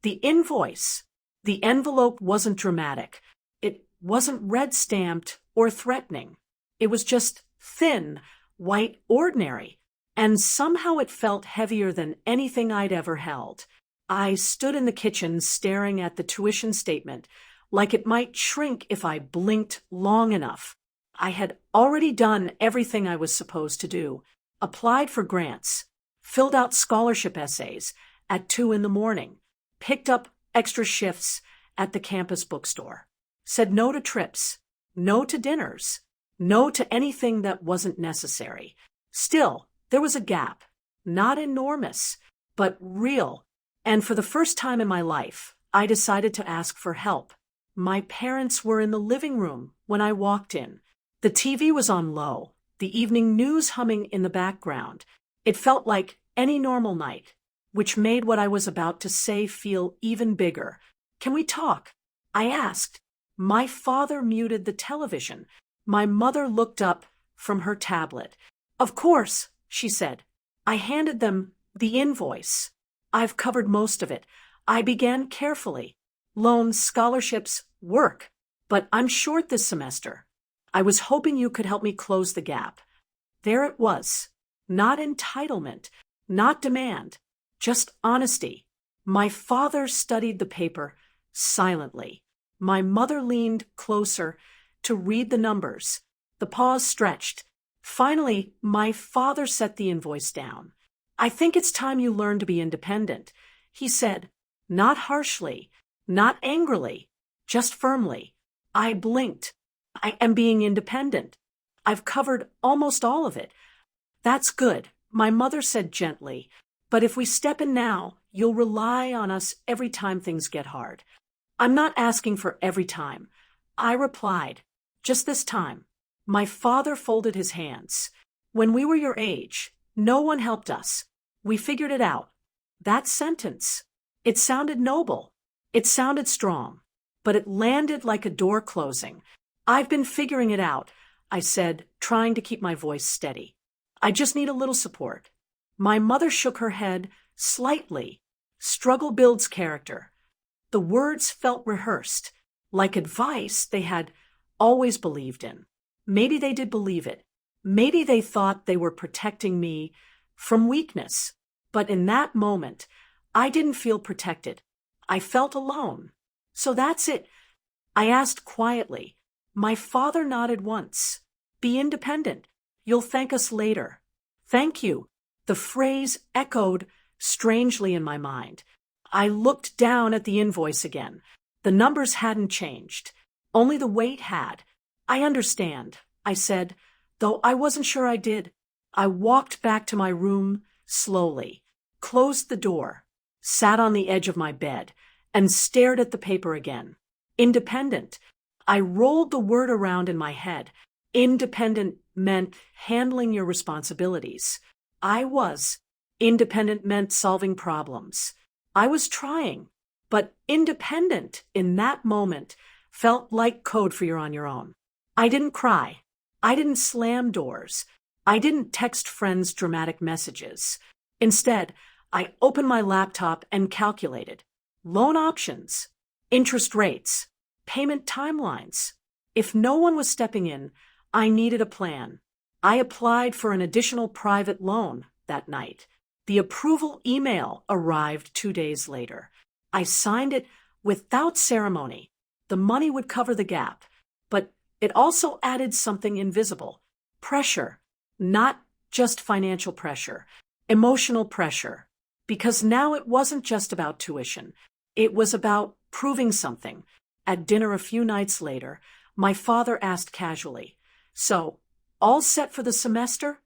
The invoice. The envelope wasn't dramatic. It wasn't red-stamped or threatening. It was just thin, white, ordinary. And somehow it felt heavier than anything I'd ever held. I stood in the kitchen staring at the tuition statement, like it might shrink if I blinked long enough. I had already done everything I was supposed to do. Applied for grants, filled out scholarship essays at 2 in the morning, picked up extra shifts at the campus bookstore, said no to trips, no to dinners, no to anything that wasn't necessary. Still, there was a gap, not enormous, but real, and for the first time in my life, I decided to ask for help. My parents were in the living room when I walked in. The TV was on low, the evening news humming in the background. It felt like any normal night, which made what I was about to say feel even bigger. "Can we talk?" I asked. My father muted the television. My mother looked up from her tablet. "Of course," she said. I handed them the invoice. "I've covered most of it." I began carefully. "Loans, scholarships, work. But I'm short this semester. I was hoping you could help me close the gap." There it was. Not entitlement, not demand, just honesty. My father studied the paper silently. My mother leaned closer to read the numbers. The pause stretched. Finally, my father set the invoice down. "I think it's time you learn to be independent," he said, not harshly, not angrily, just firmly. I blinked. "I am being independent. I've covered almost all of it." "That's good," my mother said gently. "But if we step in now, you'll rely on us every time things get hard." "I'm not asking for every time," I replied. "Just this time." My father folded his hands. "When we were your age, no one helped us. We figured it out." That sentence, it sounded noble. It sounded strong. But it landed like a door closing. "I've been figuring it out," I said, trying to keep my voice steady. "I just need a little support." My mother shook her head slightly. "Struggle builds character." The words felt rehearsed, like advice they had always believed in. Maybe they did believe it. Maybe they thought they were protecting me from weakness. But in that moment, I didn't feel protected. I felt alone. "So that's it?" I asked quietly. My father nodded once. "Be independent. You'll thank us later." "Thank you." The phrase echoed strangely in my mind. I looked down at the invoice again. The numbers hadn't changed. Only the weight had. "I understand," I said, though I wasn't sure I did. I walked back to my room slowly, closed the door, sat on the edge of my bed, and stared at the paper again. Independent. I rolled the word around in my head. Independent meant handling your responsibilities. I was. Independent meant solving problems. I was trying. But independent in that moment felt like code for you're on your own. I didn't cry. I didn't slam doors. I didn't text friends dramatic messages. Instead, I opened my laptop and calculated. Loan options, interest rates, payment timelines. If no one was stepping in, I needed a plan. I applied for an additional private loan that night. The approval email arrived 2 days later. I signed it without ceremony. The money would cover the gap, but it also added something invisible. Pressure, not just financial pressure, emotional pressure. Because now it wasn't just about tuition. It was about proving something. At dinner a few nights later, my father asked casually, "So, all set for the semester?"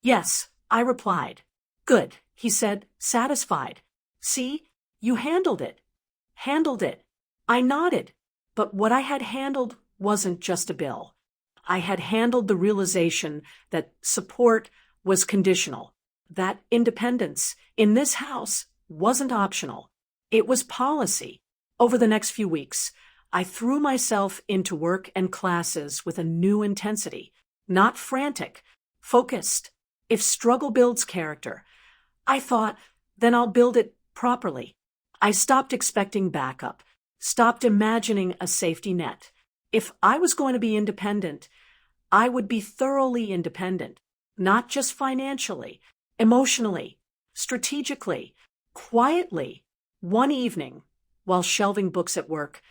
"Yes," I replied. "Good," he said, satisfied. "See, you handled it." Handled it. I nodded. But what I had handled wasn't just a bill. I had handled the realization that support was conditional, that independence in this house wasn't optional. It was policy. Over the next few weeks, I threw myself into work and classes with a new intensity, not frantic, focused. If struggle builds character, I thought, then I'll build it properly. I stopped expecting backup, stopped imagining a safety net. If I was going to be independent, I would be thoroughly independent, not just financially, emotionally, strategically, quietly. One evening, while shelving books at work,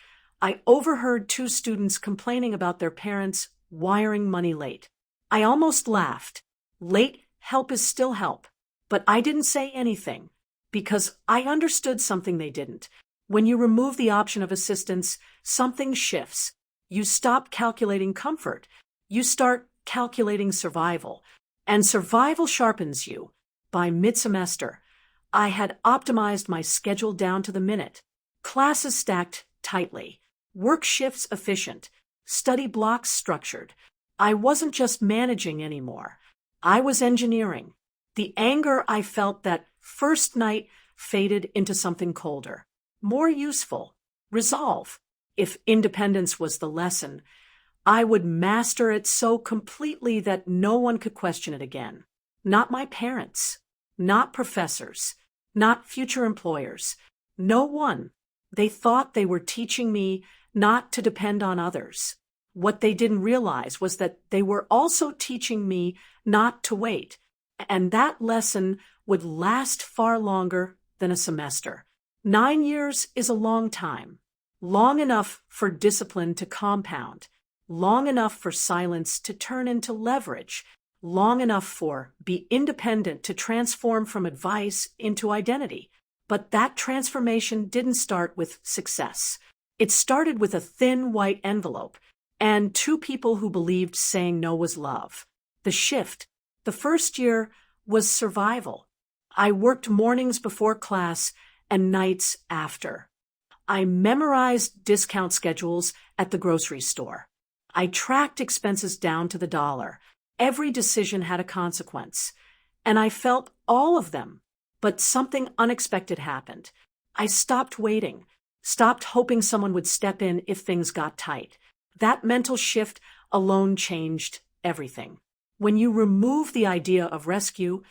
I overheard two students complaining about their parents wiring money late. I almost laughed. Late help is still help. But I didn't say anything because I understood something they didn't. When you remove the option of assistance, something shifts. You stop calculating comfort. You start calculating survival. And survival sharpens you. By mid-semester, I had optimized my schedule down to the minute. Classes stacked tightly. Work shifts efficient. Study blocks structured. I wasn't just managing anymore. I was engineering. The anger I felt that first night faded into something colder, more useful. Resolve. If independence was the lesson, I would master it so completely that no one could question it again. Not my parents, not professors, not future employers. No one. They thought they were teaching me not to depend on others. What they didn't realize was that they were also teaching me not to wait, and that lesson would last far longer than a semester. 9 years is a long time, long enough for discipline to compound, long enough for silence to turn into leverage, long enough for be independent to transform from advice into identity. But that transformation didn't start with success. It started with a thin white envelope and two people who believed saying no was love. The shift, the first year, was survival. I worked mornings before class and nights after. I memorized discount schedules at the grocery store. I tracked expenses down to the dollar. Every decision had a consequence, and I felt all of them. But something unexpected happened. I stopped waiting, stopped hoping someone would step in if things got tight. That mental shift alone changed everything. When you remove the idea of rescue,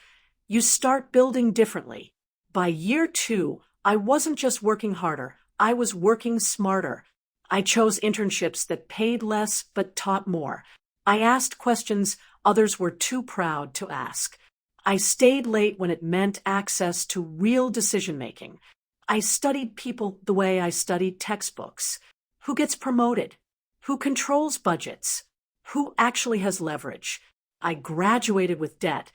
you start building differently. By year 2, I wasn't just working harder, I was working smarter. I chose internships that paid less but taught more. I asked questions others were too proud to ask. I stayed late when it meant access to real decision-making. I studied people the way I studied textbooks. Who gets promoted? Who controls budgets? Who actually has leverage? I graduated with debt,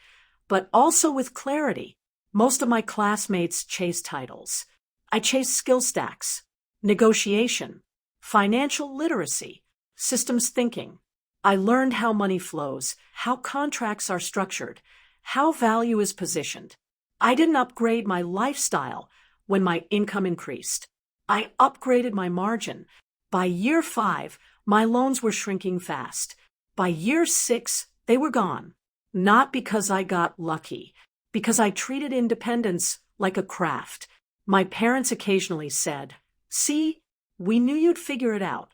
but also with clarity. Most of my classmates chased titles. I chased skill stacks, negotiation, financial literacy, systems thinking. I learned how money flows, how contracts are structured, how value is positioned. I didn't upgrade my lifestyle when my income increased. I upgraded my margin. By year 5, my loans were shrinking fast. By year 6, they were gone. Not because I got lucky, because I treated independence like a craft. My parents occasionally said, "See, we knew you'd figure it out."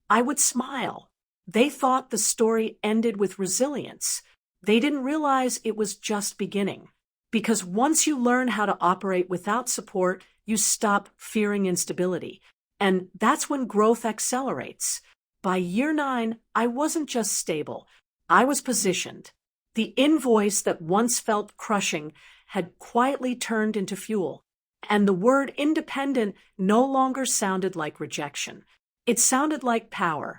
I would smile. They thought the story ended with resilience. They didn't realize it was just beginning. Because once you learn how to operate without support, you stop fearing instability. And that's when growth accelerates. By year 9, I wasn't just stable. I was positioned. The invoice that once felt crushing had quietly turned into fuel. And the word independent no longer sounded like rejection. It sounded like power.